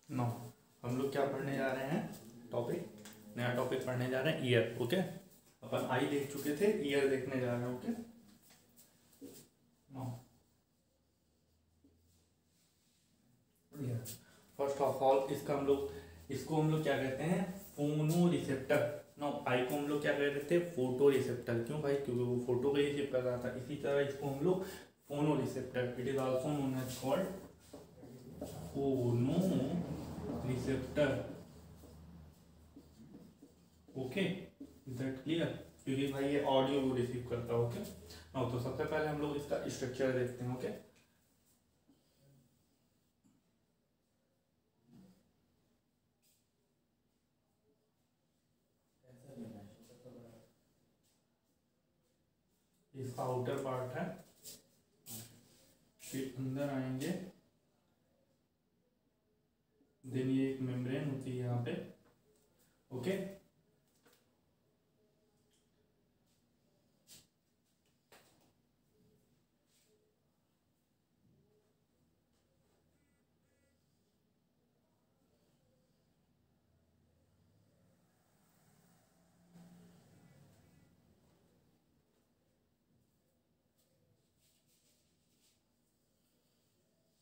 No, हम लोग क्या पढ़ने जा रहे हैं, टॉपिक, नया टॉपिक पढ़ने जा रहे हैं, ईयर। ओके, अपन आई देख चुके थे, ईयर देखने जा रहे हैं। Okay, no, first of all इसको हम लोग क्या कहते हैं, फोनो रिसेप्टर। नो, आई को हम लोग क्या कहते थे, फोटो रिसेप्टर। क्यों भाई? क्योंकि वो फोटो को रिसीव कर रहा था। इसी तरह इसको हम लोग phono receptor, it is also known as called phono receptor. Okay, is that clear? क्योंकि भाई ये ऑडियो को रिसीव करता है। ओके, तो सबसे पहले हम लोग इसका स्ट्रक्चर देखते हैं। ओके, इसका आउटर पार्ट है, फिर अंदर आएंगे, देन ये एक मेम्ब्रेन होती है यहाँ पे। ओके,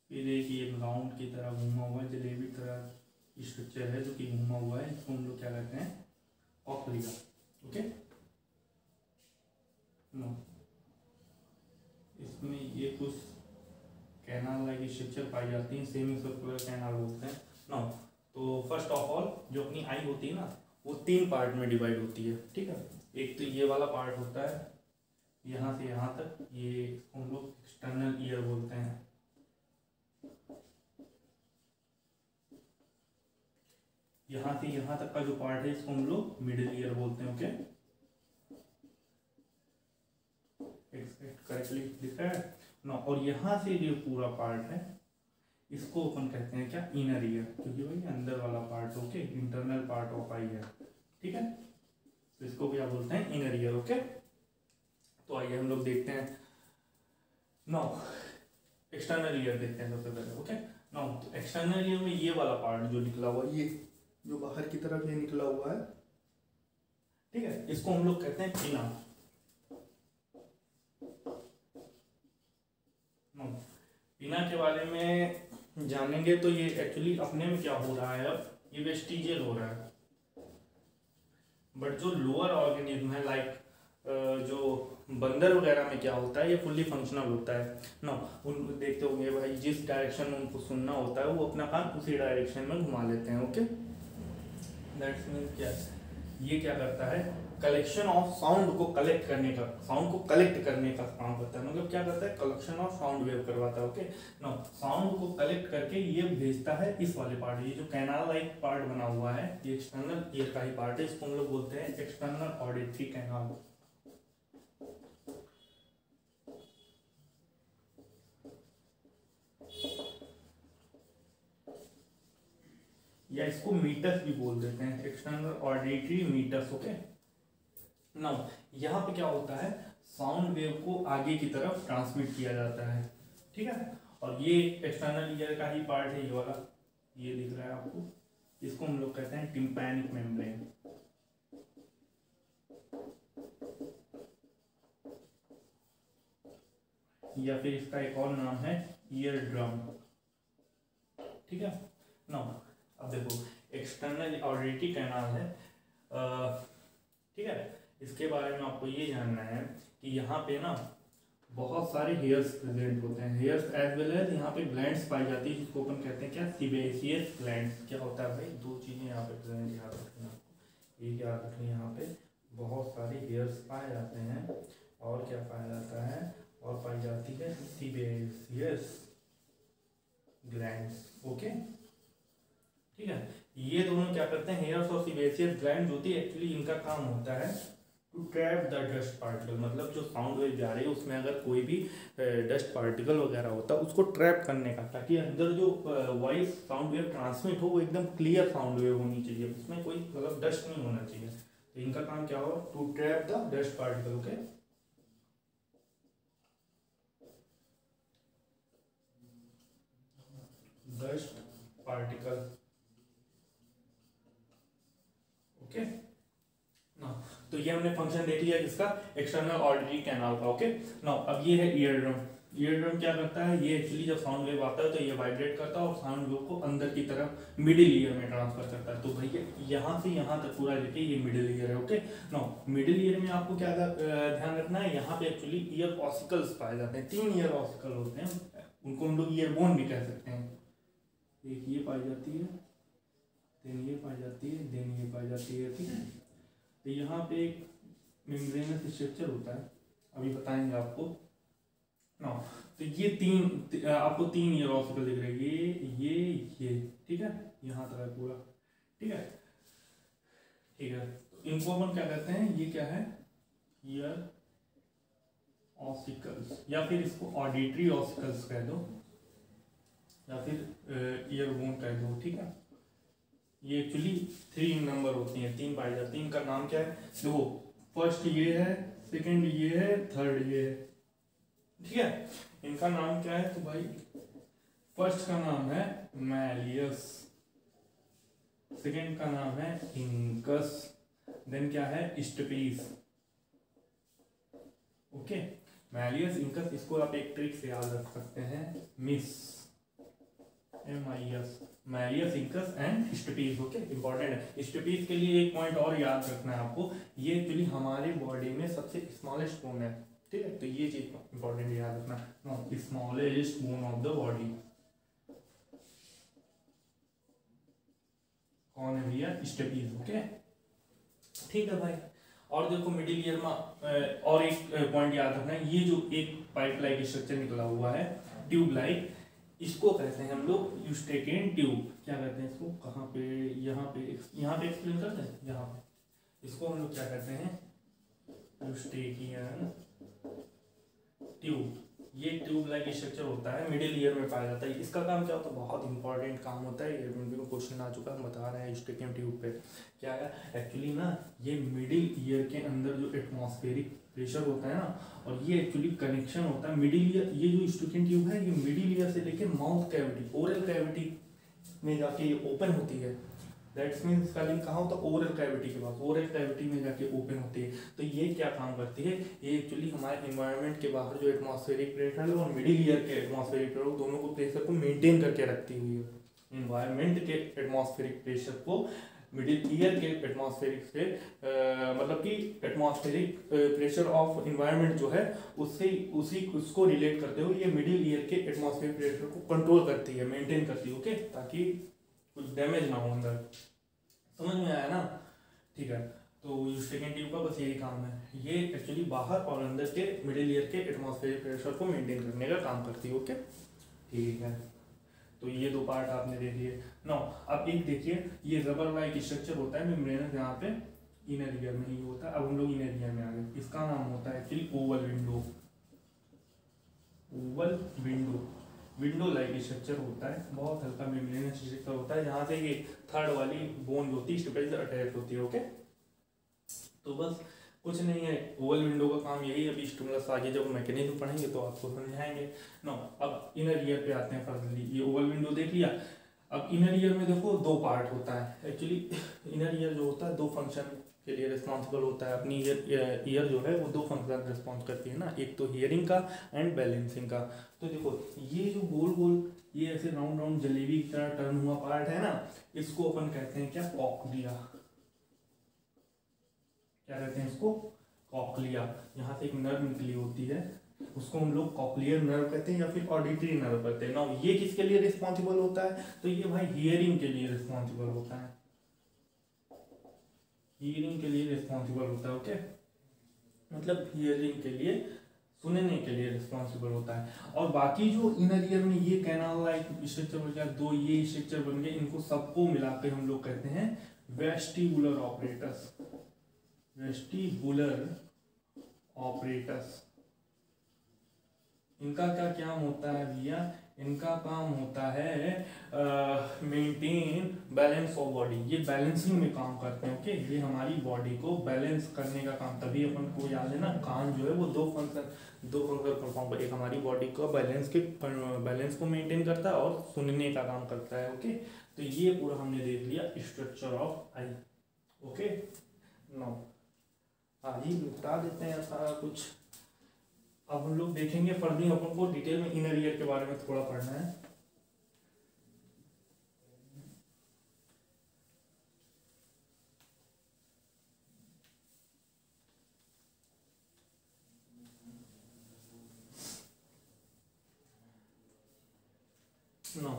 फिर एक ये राउंड की तरह घूमा हुआ है, जलेबी तरह स्ट्रक्चर है जो कि घूमा हुआ है, इसको हम लोग क्या कहते हैं, ऑक्लिया। ओके, नो, इसमें ये कुछ कैनाल लाइक स्ट्रक्चर पाई जाती है, सेमी सर्कुलर कैनाल बोलते हैं। नो, तो फर्स्ट ऑफ ऑल जो अपनी आई होती है ना, वो 3 पार्ट में डिवाइड होती है। ठीक है, एक तो ये वाला पार्ट होता है यहाँ से यहाँ तक, ये हम लोग एक्सटर्नल ईयर बोलते हैं। यहाँ से यहाँ तक का जो पार्ट है इसको हम लोग मिडिल ईयर बोलते हैं। ओके, करेक्टली लिखा है ना। और यहाँ से जो पूरा पार्ट है इसको अपन कहते हैं क्या, इनर ईयर, क्योंकि भाई अंदर वाला part. Okay, internal part of eye है। ठीक है, तो इसको क्या बोलते हैं, इनर ईयर। ओके, तो आइए हम लोग देखते हैं। नो, एक्सटर्नल ईयर देखते हैं सबसे पहले। ओके, नो, तो एक्सटर्नल ईयर में ये वाला पार्ट जो निकला हुआ है, ये जो बाहर की तरफ ये निकला हुआ है, ठीक है, इसको हम लोग कहते हैं पिना। पिना के बारे में जानेंगे तो ये एक्चुअली अपने में क्या हो रहा है, अब ये वेस्टिजियल हो रहा है, बट जो लोअर ऑर्गेनिज्म है लाइक जो बंदर वगैरह में क्या होता है, ये फुल्ली फंक्शनल होता है ना। उन देखते होंगे भाई, जिस डायरेक्शन में उनको सुनना होता है वो अपना कान उसी डायरेक्शन में घुमा लेते हैं। ओके, दैट्स मीन क्या, ये क्या करता है, कलेक्शन ऑफ साउंड को कलेक्ट करने का, साउंड को कलेक्ट करने का काम करता है। मतलब क्या करता है, कलेक्शन ऑफ साउंड वेव करवाता है। ओके, नो, साउंड को कलेक्ट करके ये भेजता है इस वाले पार्ट, ये जो कैनाल लाइक पार्ट बना हुआ है, ये एक्सटर्नल ईयर का ही पार्ट है, इसको हम लोग बोलते हैं एक्सटर्नल ऑडिटरी कैनाल। या इसको मीटर्स भी बोल देते हैं, external auditory meatus. Okay, now यहाँ पे क्या होता है, साउंड वेव को आगे की तरफ ट्रांसमिट किया जाता है। ठीक है, और ये एक्सटर्नल ईयर का ही पार्ट है, ये वाला, ये दिख रहा है आपको, इसको हम लोग कहते हैं टिम्पैनिक मेम्ब्रेन। या फिर इसका एक और नाम है ईयर ड्रम। ठीक है, नाउ अब देखो, एक्सटर्नल ऑडिटरी कैनाल है, ठीक है, इसके बारे में आपको ये जानना है कि यहाँ पे ना बहुत सारे हेयर्स प्रेजेंट होते हैं, हेयर्स एज वेल एज यहाँ पे ग्लैंड्स पाई जाती है, जिसको अपन कहते हैं क्या, सीबेसियस ग्लैंड्स। क्या होता है भाई, 2 चीज़ें यहाँ पे प्रेजेंट, याद रखना आपको, एक याद रखना, यहाँ पे बहुत सारे हेयर्स पाए जाते हैं, और क्या पाया जाता है, और पाई जाती है सीबेसियस ग्लैंड्स। ओके, ठीक है, ये दोनों क्या करते हैं, हेयर्स और सीबेसियस ग्लैंड होती है, एक्चुअली इनका काम होता है to trap the dust particle. मतलब जो साउंड वेव जा रही है उसमें अगर कोई भी डस्ट पार्टिकल वगैरह होता है उसको ट्रैप करने का, ताकि अंदर जो वॉइस साउंड वेव ट्रांसमिट हो वो एकदम क्लियर साउंड वेव होनी चाहिए, उसमें कोई मतलब डस्ट नहीं होना चाहिए। तो इनका काम क्या हो, to trap the dust particle. Okay, dust particle तो ये हमने फंक्शन देख लिया किसका, एक्सटर्नल ऑडिटरी कैनाल का। ओके नाउ अब ये है ईयर ड्रम। ईयर ड्रम क्या करता है, ये एक्चुअली जब साउंड वेव आता है तो ये वाइब्रेट करता है और साउंड वेव को अंदर की तरफ मिडिल ईयर में ट्रांसफर करता है। तो भैया यहाँ से यहाँ तक पूरा देखिए ये मिडिल ईयर है। ओके नाउ मिडिल ईयर में आपको क्या ध्यान रखना है, यहाँ पे एक्चुअली ईयर ऑसिकल्स पाए जाते हैं, 3 ईयर ऑसिकल होते हैं, उनको हम लोग ईयर बोन भी कह सकते हैं। एक ये पाई जाती है, देन ये पाई जाती है, देन ये पाई जाती है, ठीक है। तो यहाँ पे एक मेम्ब्रेनस स्ट्रक्चर होता है, अभी बताएंगे आपको ना। तो ये आपको 3 ईयर ऑसिकल दिख रहे हैं, ये ठीक है, यहाँ तक है पूरा, ठीक है ठीक है। तो इनको अपन क्या कहते हैं, ये क्या है, ईयर ऑसिकल्स, या फिर इसको ऑडिटरी ऑसिकल्स कह दो, या फिर ईयर बोन कह दो, ठीक है। ये एक्चुअली 3 नंबर होती हैं, 3 पाई जाती हैं। इनका नाम क्या है, देखो फर्स्ट ये है, सेकंड ये है, थर्ड ये है, ठीक है। इनका नाम क्या है, तो भाई फर्स्ट का नाम है मैलियस, सेकंड का नाम है इंकस, देन क्या है स्टेपीस। ओके मैलियस इंकस, इसको आप एक ट्रिक से याद रख सकते हैं, MIS, malleus incus and stapes. Okay important है। स्टेपीस के लिए एक पॉइंट और याद रखना है आपको, ये एक्चुअली हमारे बॉडी में सबसे स्मॉलेस्ट बोन है, ठीक है। तो ये चीज इंपॉर्टेंट याद रखना, smallest bone of the body कौन है भैया, स्टेपीस। ओके ठीक है भाई। और देखो मिडिल ईयर में और एक पॉइंट याद रखना है, ये जो एक पाइप लाइक स्ट्रक्चर निकला हुआ है, ट्यूब लाइक, इसको कहते हैं हम लोग यूस्टेकियन ट्यूब। क्या कहते हैं इसको, कहाँ पे, यहाँ पे एक्सप्लेन करते हैं, यहाँ पे इसको हम लोग क्या कहते हैं, यूस्टेकियन ट्यूब। ये ट्यूब लाइक स्ट्रक्चर होता है, मिडिल ईयर में पाया जाता है। इसका काम क्या होता है, बहुत इंपॉर्टेंट काम होता है, ये क्वेश्चन आ चुका है, हम बता रहे हैं। यूस्टेकियन ट्यूब पे क्या है एक्चुअली ना, ये मिडिल ईयर के अंदर जो एटमॉस्फेरिक प्रेशर होता है ना, और ये एक्चुअली कनेक्शन होता है मिडिल ईयर, ये जो यूस्टेकियन ट्यूब है ये मिडिल ईयर से लेके माउथ कैविटी, ओरल कैविटी में जाके ये ओपन होती है। दैट्स मीन्स इसका लिंक कहाँ होता है, ओरल कैविटी के पास, ओरल कैविटी में जाके ओपन होती है। तो ये क्या काम करती है, ये एक्चुअली हमारे एनवायरनमेंट के बाहर जो एटमॉस्फेरिक प्रेशर है और मिडिल ईयर के एटमॉस्फेरिक प्रेशर, दोनों को प्रेशर को मेंटेन करके रखती हुई है। एनवायरनमेंट के एटमॉस्फेरिक प्रेशर को मिडिल ईयर के एटमॉस्फेरिक से मतलब कि एटमॉस्फेरिक प्रेशर ऑफ एनवायरनमेंट जो है उसको रिलेट करते हुए ये मिडिल ईयर के एटमॉस्फेरिक प्रेशर को कंट्रोल करती है, मेंटेन करती है। ओके ताकि कुछ डैमेज ना हो अंदर, समझ में आया ना, ठीक है। तो यूस्टेकियन ट्यूब का बस यही काम है, ये एक्चुअली बाहर और अंदर के मिडिल ईयर के एटमॉस्फेरिक प्रेशर को मेंटेन करने का काम करती है। ओके ठीक है, तो ये 2 पार्ट आपने देख लिए। नाउ अब एक देखिए, ये रबर लाइक स्ट्रक्चर होता है मेम्ब्रेनस, यहाँ पे इनर ईयर में ही होता है। अब हम लोग इनर ईयर में आ गए, इसका नाम होता है actually Oval window. Oval window like structure होता है, बहुत हल्का मेम्ब्रेनस स्ट्रक्चर होता है, जहाँ से ये थर्ड वाली बोन होती है स्टेपल से अटैच होती है। ओके तो बस कुछ नहीं है, ओवल विंडो का काम यही है। अभी स्टिमुलस आगे जब मैकेनिज्म पढ़ेंगे तो आपको समझाएंगे। नो अब इनर ईयर पे आते हैं फर्दरली। ये ओवल विंडो देख लिया। अब इनर ईयर में देखो 2 पार्ट होता है एक्चुअली। इनर ईयर जो होता है 2 फंक्शन के लिए रिस्पॉन्सिबल होता है। अपनी ईयर जो है वो 2 फंक्शन रिस्पॉन्स करती है ना, एक तो हियरिंग का एंड बैलेंसिंग का। तो देखो ये जो गोल गोल ये ऐसे राउंड राउंड जलेबी की तरह टर्न हुआ पार्ट है ना, इसको अपन कहते हैं क्या, कॉक्लिया। क्या कहते हैं इसको, कॉक्लिया। यहाँ से एक नर्व निकली होती है, उसको हम लोग कॉक्लियर नर्व कहते हैं या फिर ऑडिटरी नर्व कहते हैं। नाउ ये किसके लिए रिस्पॉन्सिबल होता है, तो ये भाई हियरिंग के लिए रिस्पॉन्सिबल होता है, हियरिंग के लिए रिस्पॉन्सिबल होता है। ओके मतलब हियरिंग के लिए, सुनने के लिए रिस्पॉन्सिबल होता है। और बाकी जो इनर ईयर में ये कैनाल लाइक स्ट्रक्चर बन गया, 2 ये स्ट्रक्चर बन गए, इनको सबको मिलाकर हम लोग कहते हैं वेस्टिबुलर ऑपरेटस। वेस्टिबुलर ऑपरेटस, इनका क्या काम होता है भैया, इनका काम होता है मेंटेन बैलेंस ऑफ बॉडी। ये बैलेंसिंग में काम करते हैं। ओके ये हमारी बॉडी को बैलेंस करने का काम, तभी अपन को याद है ना, कान जो है वो 2 फंक्शन परफॉर्म कर, एक हमारी बॉडी को बैलेंस को मेंटेन करता है और सुनने का काम करता है। ओके तो ये पूरा हमने देख लिया structure of I. Okay now आज ही निपटा देते हैं सारा कुछ। अब हम लोग देखेंगे फर्दर, अपन को डिटेल में इनर ईयर के बारे में थोड़ा पढ़ना है। नो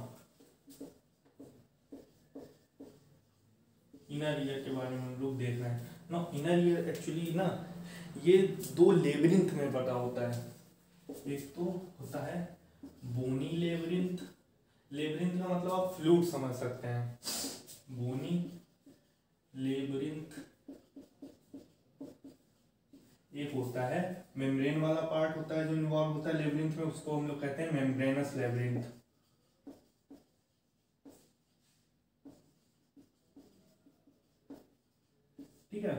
इनर ईयर के बारे में हम लोग देख रहे हैं ना। इनर ईयर एक्चुअली ना ये दो लेबरिंथ में बटा होता है। एक तो होता है बोनी लेबरिंथ, लेबरिंथ का मतलब आप फ्लूइड समझ सकते हैं, बोनी लेबरिंथ। एक होता है मेम्ब्रेन वाला पार्ट होता है जो इन्वॉल्व होता है लेबरिंथ में, उसको हम लोग कहते हैं मेम्ब्रेनस लेबरिंथ। ठीक है,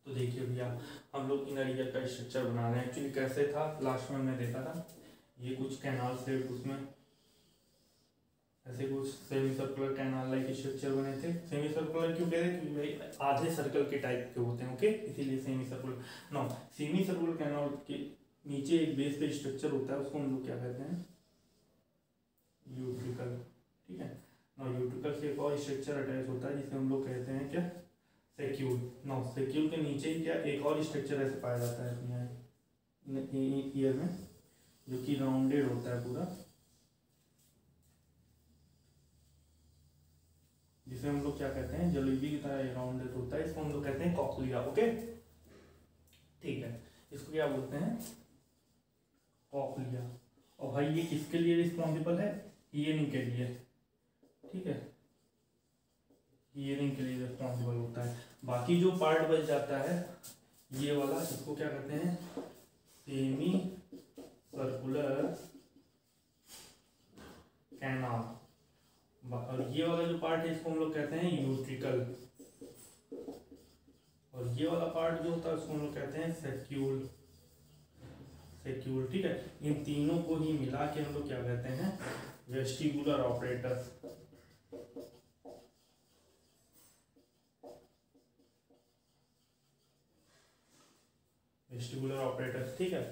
तो देखिए भैया हम लोग इनर ईयर का स्ट्रक्चर बना रहे हैं। एक्चुअली कैसे था लास्ट में हमने देखा था, ये कुछ कैनाल से उसमें ऐसे कुछ semi circular canal like structure बने थे। सेमी सर्कुलर क्यों कह रहे हैं, क्योंकि भाई आधे सर्कल के टाइप के होते हैं, ओके, इसीलिए semicircular. No semi circular canal के नीचे एक बेस पे स्ट्रक्चर होता है, उसको हम लोग क्या कहते हैं, यूट्रिकल। ठीक है ना, यूट्रिकल से एक और स्ट्रक्चर अटैच होता है जिसे हम लोग कहते हैं क्या, सेक्यूल। नो सेक्यूल के नीचे ही क्या एक और स्ट्रक्चर ऐसे पाया जाता है अपने ईयर में, जो कि राउंडेड होता है पूरा, जिसे हम लोग क्या कहते हैं, जलेबी की तरह राउंडेड होता है, इसको हम लोग कहते हैं कॉक्लिया। ओके ठीक है, इसको क्या बोलते हैं, कॉक्लिया। और भाई ये किसके लिए रिस्पॉन्सिबल है, हियरिंग के लिए। ठीक है, हियरिंग के लिए रिस्पॉन्सिबल होता है। बाकी जो पार्ट बच जाता है ये वाला, इसको क्या कहते हैं, सेमी सर्कुलर कैनाल। और ये वाला जो पार्ट है इसको हम लोग कहते हैं यूट्रिकल, और ये वाला पार्ट जो होता है उसको हम लोग कहते हैं सेक्यूल, सेक्यूल। ठीक है, इन तीनों को ही मिला के हम लोग क्या कहते हैं, वेस्टिबुलर ऑपरेटस। Vestibular apparatus. ठीक है,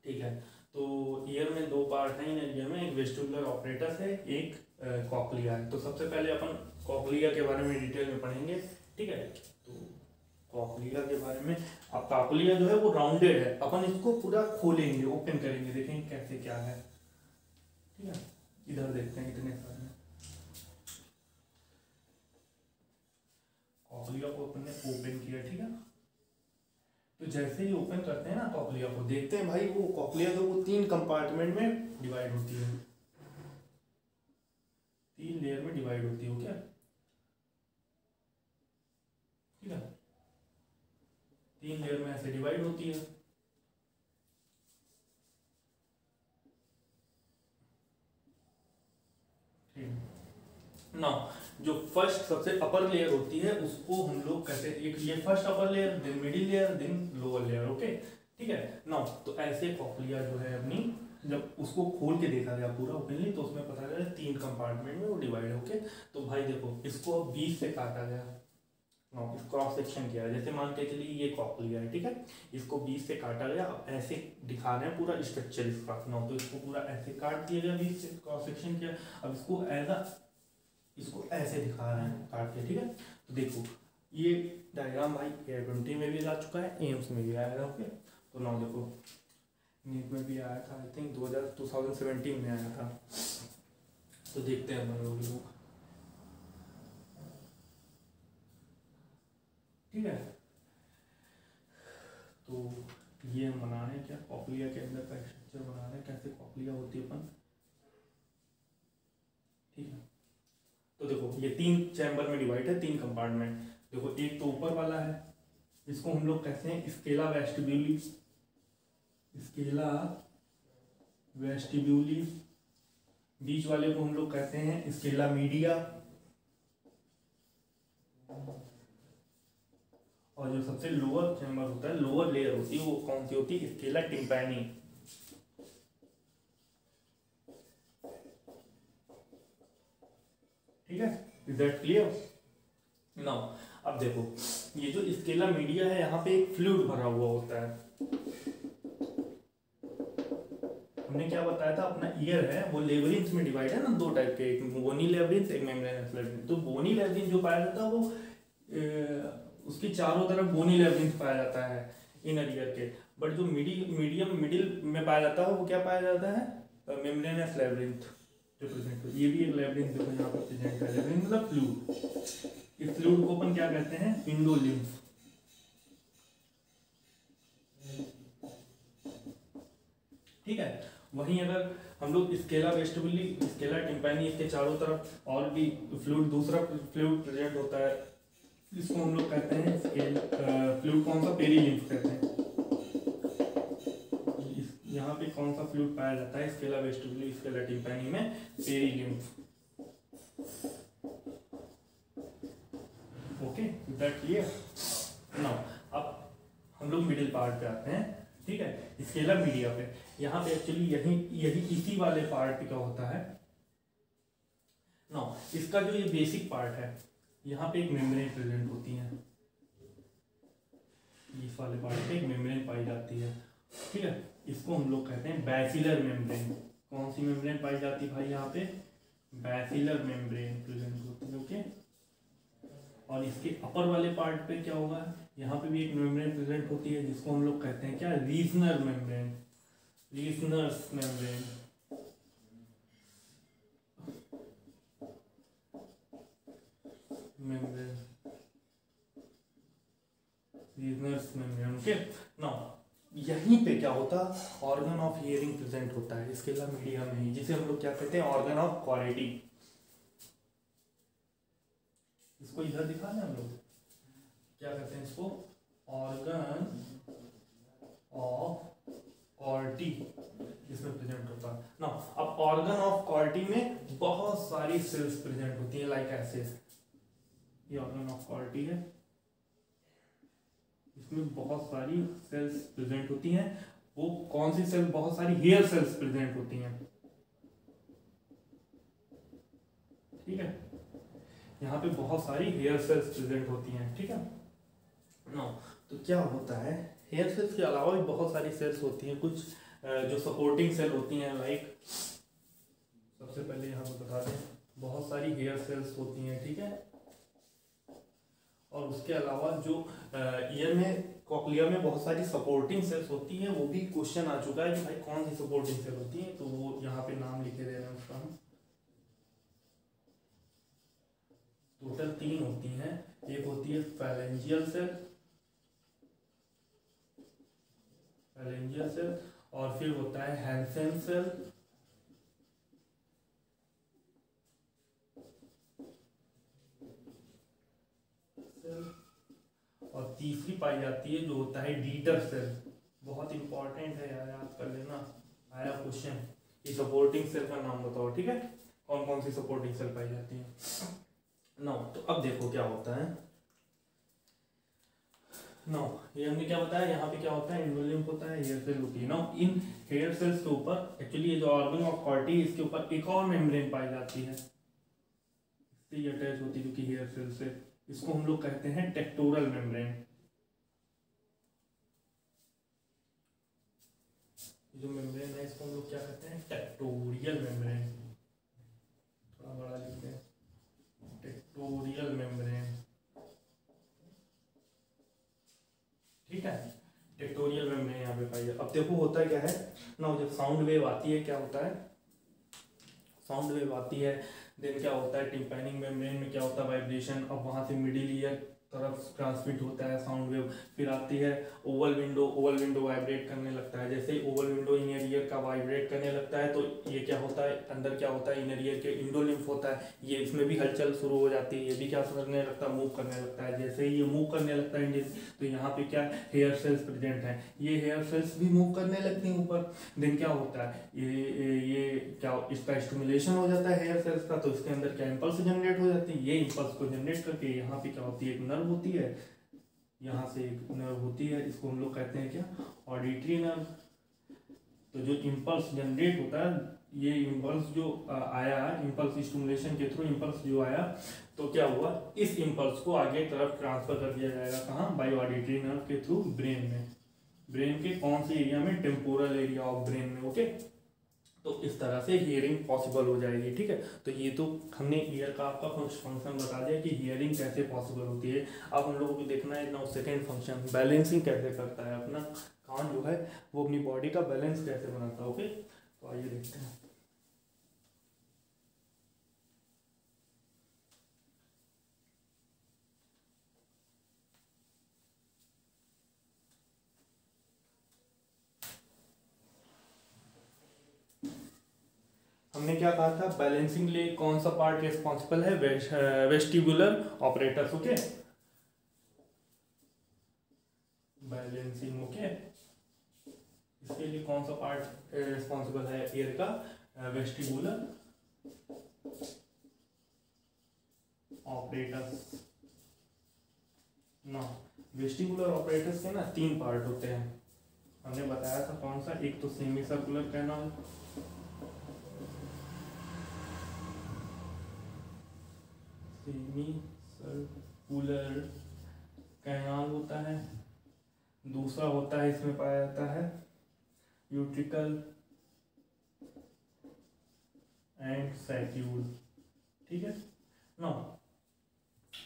ठीक है, तो ईयर में दो पार्ट हैं इन ईयर में, एक वेस्टिबुलर ऑपरेटस है, एक कॉक्लिया है। तो सबसे पहले अपन कॉक्लिया के बारे में डिटेल में पढ़ेंगे। ठीक है, तो कॉक्लिया के बारे में, अब कॉक्लिया जो है वो राउंडेड है, अपन इसको पूरा खोलेंगे, ओपन करेंगे, देखेंगे कैसे क्या है। ठीक है, इधर देखते हैं इतने सारे कॉक्लिया को अपन ने ओपन किया। ठीक है, तो जैसे ही ओपन करते हैं ना कॉक्लिया को, देखते हैं भाई वो कॉक्लिया तो वो तीन कंपार्टमेंट में डिवाइड होती है, तीन लेयर में डिवाइड होती है। क्या ठीक है, तीन लेयर में ऐसे डिवाइड होती है। ना जो फर्स्ट सबसे अपर लेयर होती है उसको हम लोग कहते हैं, एक ये first upper layer, then middle layer, then lower layer. Okay ठीक है ना, तो ऐसे कॉक्लिया जो है अपनी, जब उसको खोल के देखा गया पूरा ओपनली, तो उसमें पता चला तीन कंपार्टमेंट में वो डिवाइड है। ओके, तो भाई देखो इसको अब 20 से काटा गया, इस क्रॉस सेक्शन किया है, जैसे मान के चलिए ये कॉक्लिया है। ठीक है, इसको 20 से काटा गया, अब ऐसे दिखा रहे हैं पूरा स्ट्रक्चर इसका। तो इसको पूरा ऐसे काट दिया गया, 20 से क्रॉस सेक्शन किया, अब इसको इसको ऐसे दिखा रहे हैं काट के। ठीक है, तो देखो ये डायग्राम भाई AIR20 में भी आ चुका है, एम्स में भी आया था। ओके, तो ना देखो नीट में भी आया था, आई थिंक 2017 में आया था। तो देखते हैं अपन लोग। ठीक है, तो ये हम बना रहे हैं क्या, कॉक्लिया के अंदर का स्ट्रक्चर बना रहे हैं, कैसे कॉक्लिया होती है अपन। ठीक है, तो देखो ये तीन चैम्बर में डिवाइड है, तीन कंपार्टमेंट। देखो एक तो ऊपर वाला है, इसको हम लोग कहते हैं स्केला वेस्टिब्यूली, स्केला वेस्टिब्यूली। बीच वाले को हम लोग कहते हैं स्केला मीडिया, और जो सबसे लोअर चैम्बर होता है, लोअर लेयर होती है, वो कौन सी होती है, स्केला टिम्पैनी। ठीक है, इज दैट क्लियर। नाउ अब देखो ये जो स्केला मीडिया है यहाँ पे एक फ्लूइड भरा हुआ होता है। हमने क्या बताया था, अपना ईयर है वो लेबरिंथ में डिवाइड है ना, दो टाइप के, एक बोनी लेबरिंथ एक मेम्ब्रेनस लेबरिंथ। तो बोनी लेबरिंथ जो पाया जाता है वो उसके चारों तरफ बोनी लेबरिंथ पाया जाता है इनर ईयर के। बट जो मीडियम मिडिल में पाया जाता है वो क्या पाया जाता है, मेम्ब्रेनस लेबरिंथ जो प्रेजेंट है। ये भी एक लेबरिंथ देखो यहाँ पर प्रेजेंट है, लेबरिंथ मतलब फ्लूइड। इस फ्लूइड को अपन क्या कहते हैं, इंडोलिम्फ। ठीक है, वहीं अगर हम लोग स्केला वेस्टिबुली, स्केला टिम्पैनी, इसके चारों तरफ और भी फ्लूइड, दूसरा फ्लूइड प्रेजेंट होता है, इसको हम लोग कहते हैं स्केल फ्लूइड कौन सा, पेरीलिम्फ कहते हैं। यहाँ पे कौन सा फ्लूइड पाया जाता है स्केला वेस्टिबुली, स्केला टिम्पैनी में, perilymph. Okay, that clear. Now अब हम लोग मिडिल पार्ट पे आते हैं। ठीक है, स्केला मीडिया पे यहाँ पे एक्चुअली यही इसी वाले पार्ट पे क्या होता है, नो इसका जो ये बेसिक पार्ट है, यहाँ पे एक मेम्ब्रेन प्रेजेंट होती है, इस वाले पार्ट पे एक मेम्ब्रेन पाई जाती है। ठीक है, इसको हम लोग कहते हैं बैसिलर मेम्ब्रेन। कौन सी मेम्ब्रेन पाई जाती है भाई यहाँ पे, बैसिलर मेम्ब्रेन प्रेजेंट होती है। ओके, और इसके अपर वाले पार्ट पे क्या होगा, यहाँ पे भी एक मेम्ब्रेन प्रेजेंट होती है जिसको हम लोग कहते हैं क्या, Reissner membrane, Reissner's membrane. Membrane Reissner's membrane. Okay, now यहीं पे क्या होता, ऑर्गन ऑफ हियरिंग प्रेजेंट होता है स्केला मीडिया में ही, जिसे हम लोग क्या कहते हैं, ऑर्गन ऑफ क्वालिटी। इसको इधर दिखा दें हम लोग, क्या कहते हैं इसको, ऑर्गन ऑफ क्वालिटी, इसमें प्रेजेंट होता है ना। अब ऑर्गन ऑफ क्वालिटी में बहुत सारी सेल्स प्रेजेंट होती है, लाइक ऐसे, ये ऑर्गन ऑफ क्वालिटी है, इसमें बहुत सारी सेल्स प्रेजेंट होती हैं। वो कौन सी सेल, बहुत सारी हेयर सेल्स प्रेजेंट होती हैं। ठीक है, यहाँ पे बहुत सारी हेयर सेल्स प्रेजेंट होती हैं। ठीक है, नो तो क्या होता है, हेयर सेल्स के अलावा भी बहुत सारी सेल्स होती हैं, कुछ जो सपोर्टिंग सेल होती हैं, लाइक सबसे पहले यहाँ पर बता दें, बहुत सारी हेयर सेल्स होती हैं। ठीक है, और उसके अलावा जो ईयर में, कॉक्लिया में बहुत सारी सपोर्टिंग सेल्स होती हैं। वो भी क्वेश्चन आ चुका है कि भाई कौन सी सपोर्टिंग सेल होती है, तो वो यहाँ पे नाम लिखे दे रहे हैं उसका हम। टोटल 3 होती हैं, एक होती है फैलेंजियल सेल, और फिर होता है हैंसेन सेल, और तीसरी पाई जाती है जो होता है डीटर सेल। बहुत इंपॉर्टेंट है यार, याद कर लेना, आया क्वेश्चन, ये सपोर्टिंग सेल का नाम बताओ। ठीक है, कौन कौन सी सपोर्टिंग सेल पाई जाती है। नो तो अब देखो क्या होता है, नो ये हमने क्या बताया, यहाँ पे क्या होता है, इंडोलिम्फ होता है, हेयर सेल होती है। नो इन हेयर सेल्स के ऊपर एक्चुअली ये जो ऑर्गन ऑफ क्वालिटी, इसके ऊपर एक और मेम्ब्रेन पाई जाती है, इससे ये अटैच होती है क्योंकि हेयर सेल से, इसको हम लोग कहते हैं टेक्टोरल मेम्ब्रेन। जो मेम्ब्रेन है इसको हम लोग क्या कहते हैं, टेक्टोरियल मेम्ब्रेन। थोड़ा बड़ा लिखते हैं, टेक्टोरियल मेम्ब्रेन। ठीक है, टेक्टोरियल मेम्ब्रेन यहाँ पे पाई जाए। अब देखो होता क्या है ना, जब साउंड वेव आती है, क्या होता है, साउंड वेव आती है, देन क्या होता है, टिम्पैनिक मेम्ब्रेन में क्या होता है, वाइब्रेशन। अब वहाँ से मिडिल ईयर तरफ ट्रांसमिट होता है साउंड वेव, फिर आती है Oval window, Oval window vibrate करने लगता है। जैसे ही ओवल विंडो इनर ईयर का वाइब्रेट करने लगता है तो ये क्या होता है, अंदर क्या होता है, इनर ईयर के इंडोलिम्फ होता है, ये इसमें भी हलचल शुरू हो जाती है, ये भी क्या करने लगता है, मूव करने लगता है। जैसे ही ये मूव करने लगता है इंडियन, तो यहाँ पे क्या हेयर सेल्स प्रेजेंट है, ये हेयर सेल्स भी मूव करने लगती हैं ऊपर। देन क्या होता है, ये क्या, इसका स्टिमुलेशन हो जाता है हेयर सेल्स का, तो इसके अंदर क्या इम्पल्स जनरेट हो जाती है। ये इम्पल्स को जनरेट करके यहाँ पे क्या होती है, एक नर्व होती है, यहाँ से एक नर्व होती है, इसको हम लोग कहते हैं क्या, ऑडिटरी नर्व। तो जो इम्पल्स जनरेट होता है ये इम्पल्स जो आया, इम्पल्स स्टिमुलेशन के थ्रू इम्पल्स जो आया, तो क्या हुआ, इस इम्पल्स को आगे तरफ ट्रांसफर कर दिया जाएगा कहाँ, बायो ऑडिटरी नर्व के थ्रू ब्रेन में। ब्रेन के कौन से एरिया में, टेम्पोरल एरिया ऑफ ब्रेन में। ओके, तो इस तरह से हियरिंग पॉसिबल हो जाएगी। ठीक है, तो ये तो हमने ईयर का आपका फंक्शन बता दिया कि हियरिंग कैसे पॉसिबल होती है। अब हम लोगों को देखना है नाउ सेकेंड फंक्शन, बैलेंसिंग कैसे करता है अपना कान जो है वो अपनी बॉडी का बैलेंस कैसे बनाता है। ओके, तो आइए देखते हैं। हमने क्या कहा था, बैलेंसिंग लिए कौन सा पार्ट रिस्पॉन्सिबल है, vestibular apparatus. Okay, balancing. Okay, इसके लिए कौन सा पार्ट रिस्पॉन्सिबल है ईयर का, वेस्टिबुलर ऑपरेटस। ना वेस्टिबुलर ऑपरेटस के ना 3 पार्ट होते हैं, हमने बताया था कौन सा, एक तो semi circular canal, semi circular canal होता है, दूसरा होता है इसमें पाया जाता है यूट्रिकल एंड सैक्यूल। ठीक है ना,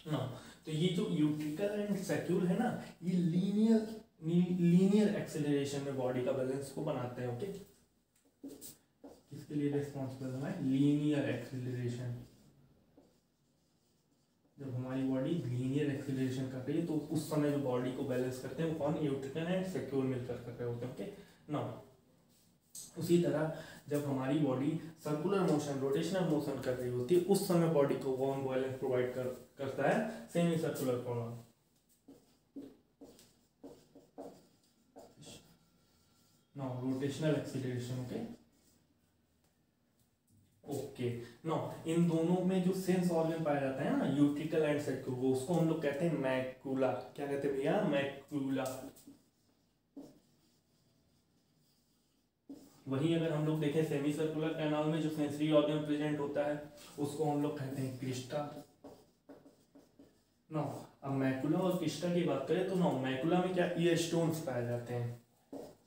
ना तो ये जो यूट्रिकल एंड सैक्यूल है ना, ये लीनियर एक्सेलरेशन में बॉडी का बैलेंस को बनाते हैं। ओके, किसके लिए रिस्पॉन्सिबल है, लीनियर एक्सेलरेशन। जब हमारी बॉडी लीनियर एक्सेलरेशन कर रही है तो उस समय जो बॉडी को बैलेंस करते हैं वो कौन, यूट्रिकल एंड सैक्यूल मिलकर कर रहे होते हैं। ओके ना, उसी तरह जब हमारी body circular motion, rotational motion कर रही होती है, उस समय बॉडी को कौन बैलेंस प्रोवाइड करता है, semi circular canal. No rotational acceleration. Okay, okay no, इन दोनों में जो सेंस ऑर्गन पाया जाता है ना, यूट्रिकल एंड सैक्यूल, वो उसको हम लोग कहते हैं मैक्यूला। क्या कहते हैं भैया, मैक्यूला। वहीं अगर हम लोग देखें सेमी सर्कुलर कैनाल में जो सेंसरी ऑर्गन प्रेजेंट होता है उसको हम लोग कहते हैं क्रिस्टा। नो, अब मैकुला और क्रिस्टा की बात करें तो नो, मैकुला में क्या ईयर स्टोन्स पाए जाते हैं।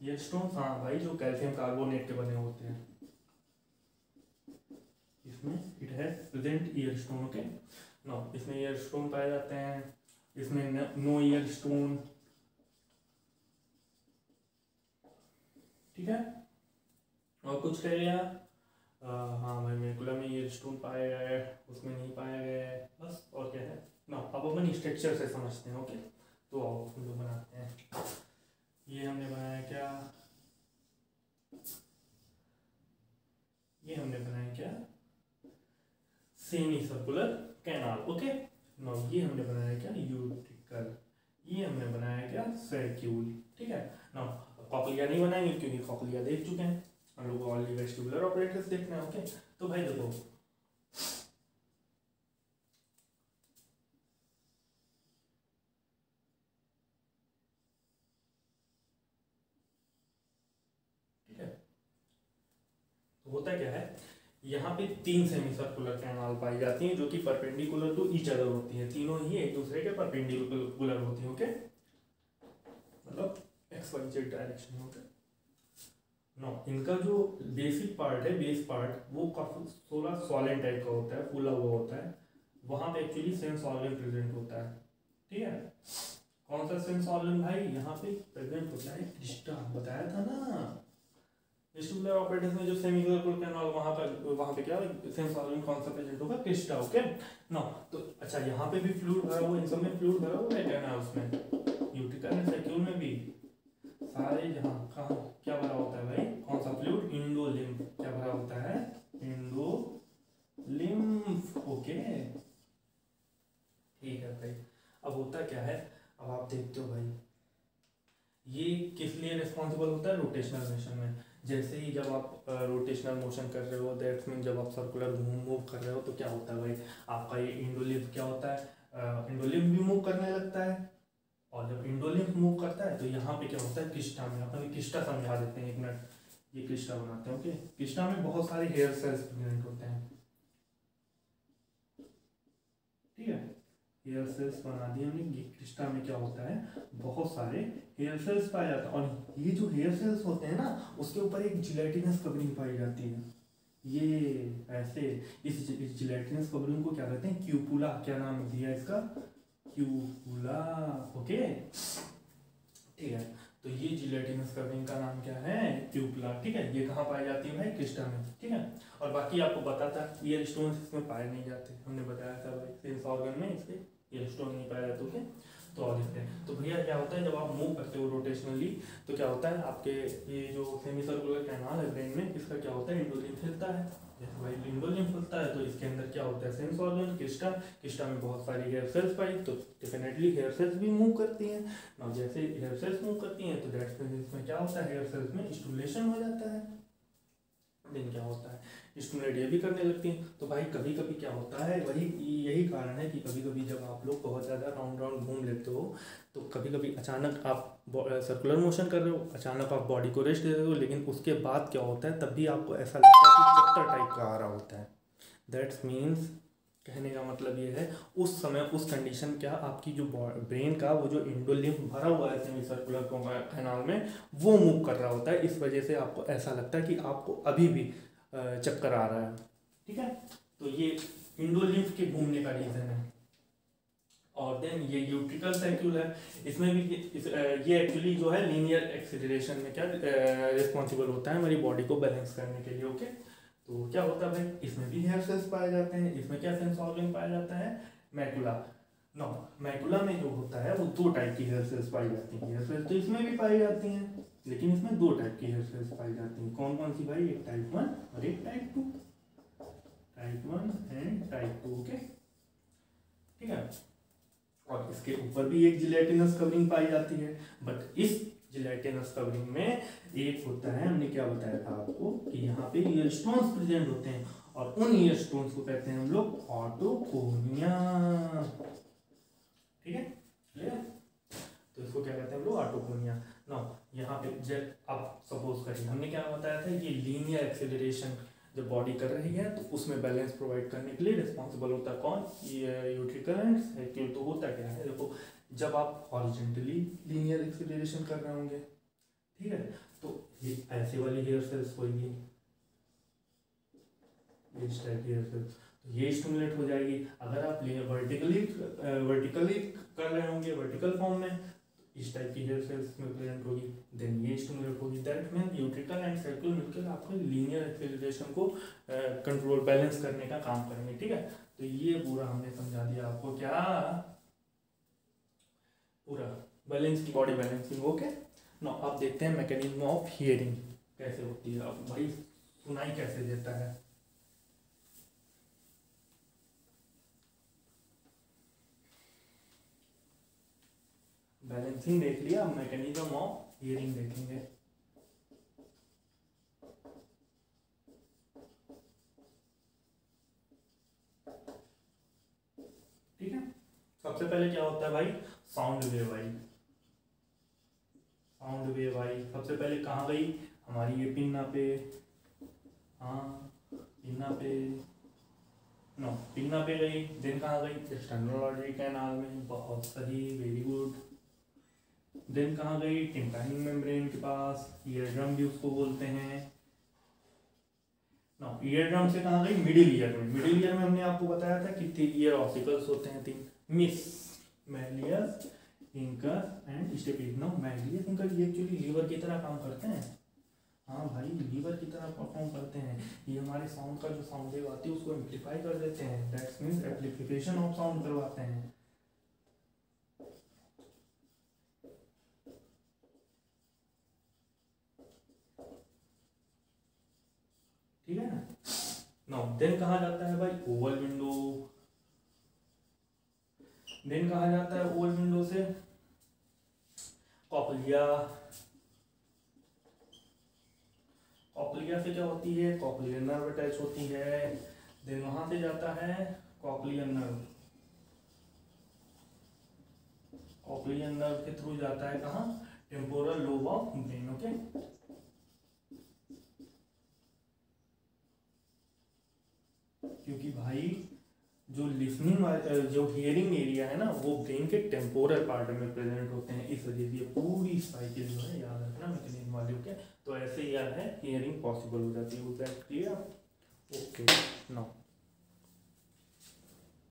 ईयर स्टोन्स, हाँ भाई, जो कैल्शियम कार्बोनेट के बने होते हैं, इसमें इट है present ear stone. Okay no, इसमें ईयर स्टोन पाए जाते हैं, इसमें नो ईयर स्टोन। ठीक है, और कुछ कहेगा, हाँ भाई मैकुला में ईयर स्टोन पाया गया है, उसमें नहीं पाया गया है, बस। और क्या है ना, अब अपन स्ट्रक्चर से समझते हैं। ओके, तो आओ हम लोग बनाते हैं। ये हमने बनाया क्या, ये हमने बनाया क्या, semi circular canal. Okay no, ये हमने बनाया क्या, यूट्रिकल। ये हमने बनाया क्या, सैक्यूल। ठीक है ना, कॉकलिया नहीं बनाएंगे क्योंकि कॉकलिया देख चुके हैं हम लोग, ऑनली वेस्टिबुलर ऑपरेटर्स देखना है। ओके, तो भाई देखो, ठीक है, तो होता क्या है, यहाँ पे 3 सेमी सर्कुलर कैनाल पाई जाती हैं जो कि परपेंडिकुलर टू ईच अदर होती हैं, तीनों ही एक दूसरे के परपेंडिकुलर होती हैं। ओके, मतलब एक्स वाई जेड डायरेक्शन में। ओके नो, इनका जो बेसिक पार्ट है, बेस पार्ट, वो काफी थोड़ा सॉलिड टाइप का होता है, फूला हुआ होता है, वहां पे एक्चुअली सेंस ऑर्गन प्रेजेंट होता है। ठीक है, कौन सा सेंस ऑर्गन भाई, यहाँ पे प्रेजेंट होता है क्रिस्टा, बताया था ना। वेस्टिबुलर ऑपरेटर्स में जो सेमी सर्कुलर कैनाल, वहां पे क्या सेंस ऑर्गन कौन सा प्रेजेंट होगा, क्रिस्टा। ओके नो, तो अच्छा यहाँ पे भी फ्लूइड भरा हुआ है, इन सब में फ्लूइड भरा हुआ है क्या ना, उसमें यूट्रिकल एंड सैक्यूल में भी सारे, जहाँ कहाँ क्या भरा होता है भाई, कौन सा फ्लूइड, इंडोलिम्फ। क्या भरा होता है, इंडोलिम्फ। ओके, ठीक है भाई। अब होता क्या है, अब आप देखते हो भाई, ये किस लिए रिस्पॉन्सिबल होता है, रोटेशनल मोशन में। जैसे ही जब आप रोटेशनल मोशन कर रहे हो, दैट्स मीन जब आप सर्कुलर मूव कर रहे हो, तो क्या होता है भाई, आपका ये इंडोलिम्फ क्या होता है, इंडोलिम्फ भी मूव करने लगता है, और जब इंडोलिम्फ मूव करता है तो यहाँ पे क्या होता है, क्रिस्टा में, अपन क्रिस्टा समझा देते हैं, 1 मिनट। ये क्रिस्टा बनाते हैं। ओके, क्रिस्टा में बहुत सारे हेयर सेल्स प्रेजेंट होते हैं, ठीक है। हेयर सेल्स बना दिए हमने। ये क्रिस्टा में क्या होता है, बहुत सारे हेयर सेल्स पाए जाते हैं, और ये जो हेयर सेल्स होते हैं ना, उसके ऊपर एक जिलेटिनस कवरिंग पाई जाती है। ये ऐसे इस जिलेटिनस कवरिंग को क्या कहते हैं, क्यूपुला। क्या नाम दिया इसका, क्यूपुला। ओके, ठीक है। तो ये जिलेटिनस कवरिंग का नाम क्या है, क्यूपुला, ठीक है। ये कहाँ पाई जाती है भाई, क्रिस्टा में, ठीक है। और बाकी आपको पता था ईयर स्टोन इसमें पाए नहीं जाते, हमने बताया था भाई, सेंस ऑर्गन में इसके ईयर स्टोन नहीं पाए जाते। ओके, तो और इसके तो भैया क्या होता है, जब आप मूव करते हो रोटेशनली, तो क्या होता है, आपके ये जो सेमी सर्कुलर कैनाल है ब्रेन में, इसका क्या होता है, इंडोलिम्फ हिलता है। जैसे भाई इंडोलिम्फ हिलता है, तो इसके अंदर क्या होता है, सेंस ऑर्गन, क्रिस्टा। क्रिस्टा में बहुत सारी हेयर सेल्स पाई, तो डेफिनेटली हेयर सेल्स भी मूव करती हैं ना। जैसे हेयर सेल्स मूव करती हैं, तो दैट्स मीन इसमें क्या होता है, हेयर सेल्स में स्टिमुलेशन हो जाता है। देन क्या होता है, स्टिमुलेट ये भी करने लगती हैं। तो भाई कभी कभी क्या होता है, वही यही कारण है कि कभी कभी जब आप लोग बहुत ज़्यादा राउंड राउंड घूम लेते हो, तो कभी कभी अचानक आप सर्कुलर मोशन कर रहे हो, अचानक आप बॉडी को रेस्ट दे रहे हो, लेकिन उसके बाद क्या होता है, तब भी आपको ऐसा लगता है कि चक्कर टाइप का आ रहा होता है। दैट्स मीन्स, कहने का मतलब ये है, उस समय उस कंडीशन क्या, आपकी जो ब्रेन का वो जो इंडोलिम्फ भरा हुआ है सेमी सर्कुलर कैनाल में, वो मूव कर रहा होता है। इस वजह से आपको ऐसा लगता है कि आपको अभी भी चक्कर आ रहा है, ठीक है। तो ये इंडोलिम्फ के घूमने का रीजन है। और देन ये यूट्रिकल साइकिल है, इसमें भी ये एक्चुअली जो है लीनियर एक्सीलरेशन में क्या रिस्पॉन्सिबल होता है हमारी बॉडी को बैलेंस करने के लिए। ओके, तो क्या होता है भाई, इसमें भी हेयर सेल्स पाए जाते हैं। इसमें क्या सेंस ऑर्गन पाया जाता है, मैकुला। नो, मैकुला में जो होता है वो दो टाइप की हेयर सेल्स पाई जाती हैं। हेयर सेल्स तो इसमें भी पाई जाती हैं, लेकिन इसमें दो टाइप की हेयर सेल्स पाई जाती हैं। कौन कौन सी भाई, एक टाइप 1 और एक type 2, type 1 and type 2। Okay, ठीक है। और इसके ऊपर भी एक जिलेटिनस कवरिंग पाई जाती है, बट इस जिलेटिनस कवरिंग में एक होता है, हमने क्या बताया था आपको, कि यहाँ पे ईयर स्टोन्स प्रेजेंट होते हैं, और उन ईयर स्टोन्स को कहते हैं हम लोग ऑटोकोनिया, ठीक है, क्लियर। तो इसको क्या कहते हैं हम लोग, ऑटोकोनिया। ना यहाँ पे जब आप सपोज करिए, हमने क्या बताया था, ये लीनियर एक्सेलरेशन जब बॉडी कर रही है, तो उसमें बैलेंस प्रोवाइड करने के लिए रिस्पॉन्सिबल होता है कौन, ये यूट्रिकल एंड साइकिल। तो होता क्या है, देखो, जब आप हॉरिजॉन्टली लीनियर एक्सेलरेशन कर रहे होंगे, ठीक है, तो ये ऐसे वाली हेयर सेल्स होगी, इस टाइप की हेयर सेल्स, तो ये स्टिमुलेट हो जाएगी। अगर आप वर्टिकली कर रहे होंगे, वर्टिकल फॉर्म में, इस टाइप की हेयर सेल्स में प्रेजेंट होगी, देन ये स्टिमुलेट होगी। That mean utricle and cycle मिलकर आपको लीनियर एक्सेलरेशन को कंट्रोल बैलेंस करने का काम करेंगे, ठीक है। तो ये पूरा हमने समझा दिया आपको, क्या पूरा बैलेंस की बॉडी बैलेंसिंग। ओके, ना अब देखते हैं मैकेनिज्म ऑफ हियरिंग कैसे होती है। अब भाई सुनाई कैसे देता है, बैलेंसिंग देख लिया, अब मैकेनिज्म ऑफ हियरिंग देखेंगे। ठीक है, सबसे पहले क्या होता है भाई, साउंड वेव आई। साउंड वेव आई सबसे पहले कहाँ गई, हमारी ये पिन्ना पे, हाँ पिन्ना पे, नो पिन्ना पे गई। देन कहाँ गई, एक्सटर्नल ऑडिटरी कैनाल में, बहुत सही, वेरी गुड। देन कहाँ गई, टिम्पैनिक मेम्ब्रेन के पास, ईयर ड्रम भी उसको बोलते हैं। नो ईयर ड्रम से कहाँ गई, मिडिल ईयर में। मिडिल ईयर में हमने आपको बताया था कितने ईयर ऑसिकल्स होते हैं, 3, मिस, malleus, incus and stapes. No malleus incus ये एक्चुअली लीवर की तरह काम करते हैं, हाँ भाई लीवर की तरह परफॉर्म करते हैं। ये हमारे साउंड का जो साउंड वेव आती है उसको एम्पलीफाई कर देते हैं, that's means amplification of sound करवाते हैं। ठीक है ना। नाउ देन कहा जाता है भाई, ओवल विंडो। देन कहा जाता है ओवल विंडो से कॉक्लिया। कॉक्लिया से क्या होती है, कॉक्लियर नर्व अटैच होती है। देन वहां से जाता है कॉक्लियर नर्व, कॉक्लियर नर्व के थ्रू जाता है कहाँ, temporal lobe of brain. Okay, क्योंकि भाई जो लिसनिंग जो हियरिंग एरिया है ना वो ब्रेन के टेम्पोरल पार्ट में प्रेजेंट होते हैं, इस वजह से ये पूरी साइकिल जो है याद रखना मैकेनिज्म वाले के। तो ऐसे याद है हियरिंग पॉसिबल हो जाती है। वो क्लियर? Okay now